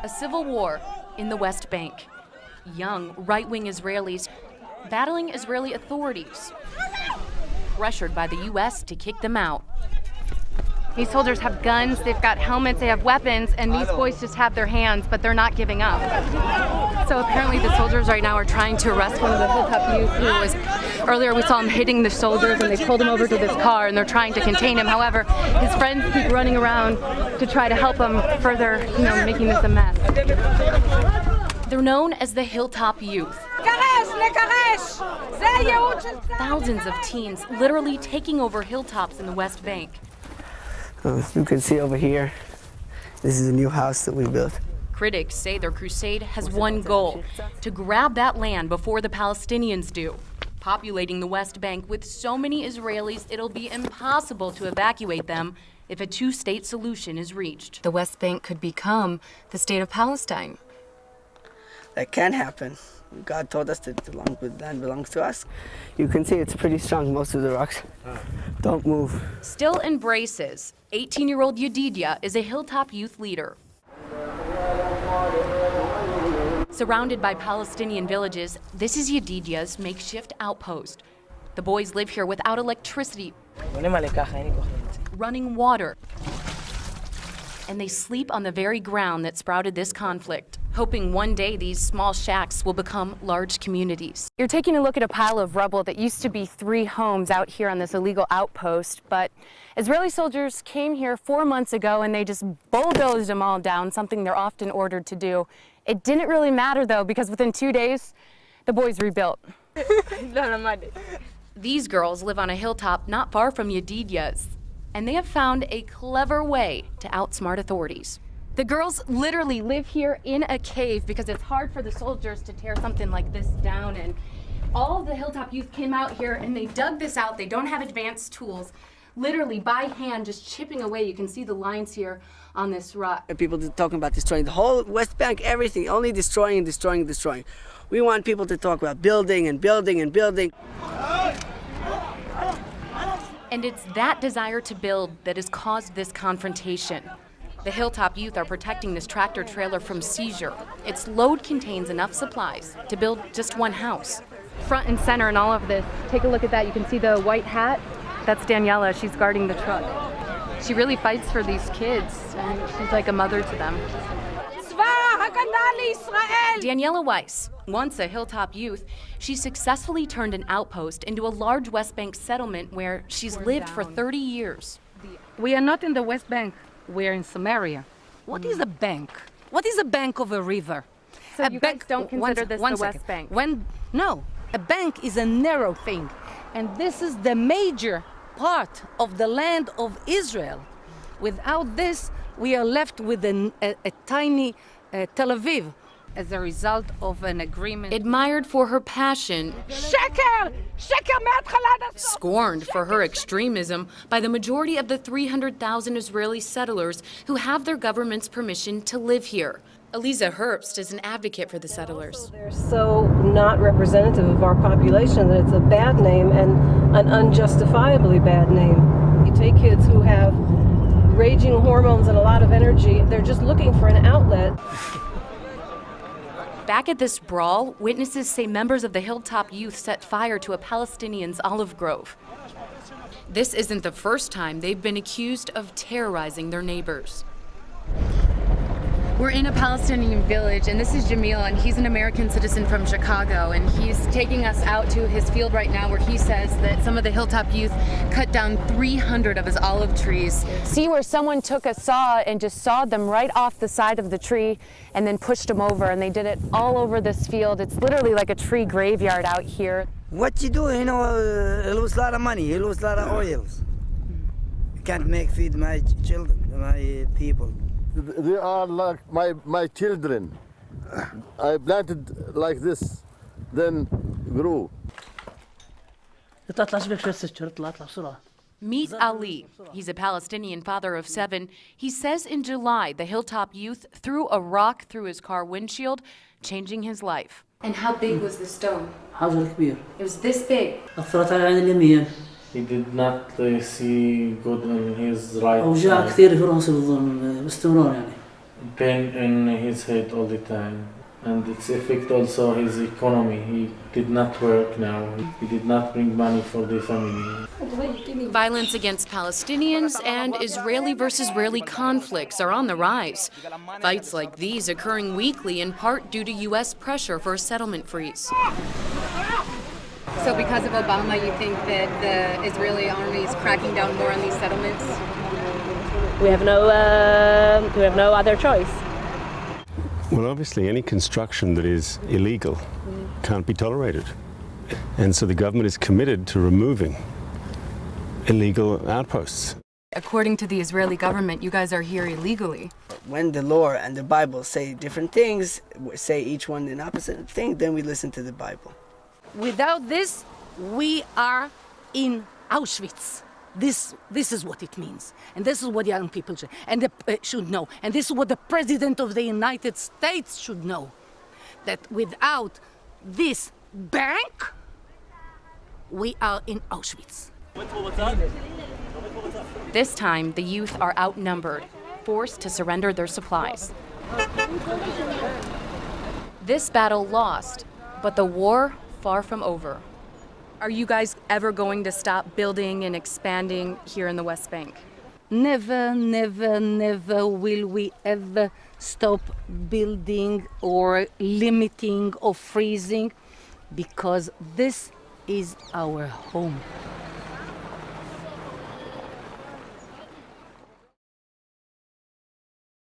a civil war in the West Bank. Young, right-wing Israelis battling Israeli authorities, pressured by the U.S. to kick them out. These soldiers have guns, they've got helmets, they have weapons, and these boys just have their hands, but they're not giving up. So apparently the soldiers right now are trying to arrest one of the hilltop youth who was, earlier we saw him hitting the soldiers and they pulled him over to this car and they're trying to contain him. However, his friends keep running around to try to help him further, making this a mess. They're known as the Hilltop Youth. Thousands of teens literally taking over hilltops in the West Bank. As you can see over here, this is a new house that we built. Critics say their crusade has one goal: to grab that land before the Palestinians do. Populating the West Bank with so many Israelis, it'll be impossible to evacuate them if a two-state solution is reached. The West Bank could become the state of Palestine. That can happen. God told us that the land belongs to us. You can see it's pretty strong, most of the rocks don't move. Still embraces. 18-year-old Yedidia is a Hilltop Youth leader. Surrounded by Palestinian villages, this is Yedidia's makeshift outpost. The boys live here without electricity, running water, and they sleep on the very ground that sprouted this conflict, hoping one day these small shacks will become large communities. You're taking a look at a pile of rubble that used to be 3 homes out here on this illegal outpost, but Israeli soldiers came here 4 months ago and they just bulldozed them all down, something they're often ordered to do. It didn't really matter though, because within 2 days, the boys rebuilt. These girls live on a hilltop not far from Yedidia's, and they have found a clever way to outsmart authorities. The girls literally live here in a cave because it's hard for the soldiers to tear something like this down, and all of the Hilltop Youth came out here and they dug this out. They don't have advanced tools, literally by hand, just chipping away. You can see the lines here on this rock. People talking about destroying the whole West Bank, everything, only destroying and destroying and destroying. We want people to talk about building and building and building. And it's that desire to build that has caused this confrontation. The Hilltop Youth are protecting this tractor trailer from seizure. Its load contains enough supplies to build just one house. Front and center in all of this, take a look at that. You can see the white hat. That's Daniela. She's guarding the truck. She really fights for these kids, and she's like a mother to them. Daniela Weiss, once a Hilltop Youth, she successfully turned an outpost into a large West Bank settlement where she's lived for 30 years. We are not in the West Bank. We're in Samaria. What is a bank? What is a bank of a river? So you guys don't consider this the West Bank? No, a bank is a narrow thing. And this is the major part of the land of Israel. Without this, we are left with a tiny Tel Aviv as a result of an agreement. Admired for her passion, scorned for her extremism by the majority of the 300,000 Israeli settlers who have their government's permission to live here. Eliza Herbst is an advocate for the settlers. They're so not representative of our population that it's a bad name, and an unjustifiably bad name. You take kids who have raging hormones and a lot of energy, they're just looking for an outlet. Back at this brawl, witnesses say members of the Hilltop Youth set fire to a Palestinian's olive grove. This isn't the first time they've been accused of terrorizing their neighbors. We're in a Palestinian village, and this is Jamil, and he's an American citizen from Chicago, and he's taking us out to his field right now where he says that some of the Hilltop Youth cut down 300 of his olive trees. See where someone took a saw and just sawed them right off the side of the tree and then pushed them over, and they did it all over this field. It's literally like a tree graveyard out here. What you do, he lose a lot of money, he lose a lot of oils. I can't feed my children, my people. They are like my children. I planted like this, then grew. Meet Ali. He's a Palestinian father of 7. He says in July, the Hilltop Youth threw a rock through his car windshield, changing his life. And how big was the stone? It was this big. He did not see good in his right eye. pain in his head all the time. And it's affect also his economy. He did not work now. He did not bring money for the family. Violence against Palestinians and Israeli versus Israeli conflicts are on the rise. Fights like these occurring weekly in part due to U.S. pressure for a settlement freeze. So because of Obama, you think that the Israeli army is cracking down more on these settlements? We have no other choice. Well, obviously, any construction that is illegal can't be tolerated. And so the government is committed to removing illegal outposts. According to the Israeli government, you guys are here illegally. When the law and the Bible say different things, say each one an opposite thing, then we listen to the Bible. Without this, we are in Auschwitz. This is what it means. And this is what young people should know. And this is what the President of the United States should know. That without this bank, we are in Auschwitz. This time, the youth are outnumbered, forced to surrender their supplies. This battle lost, but the war far from over. Are you guys ever going to stop building and expanding here in the West Bank? Never, never, never will we ever stop building or limiting or freezing, because this is our home.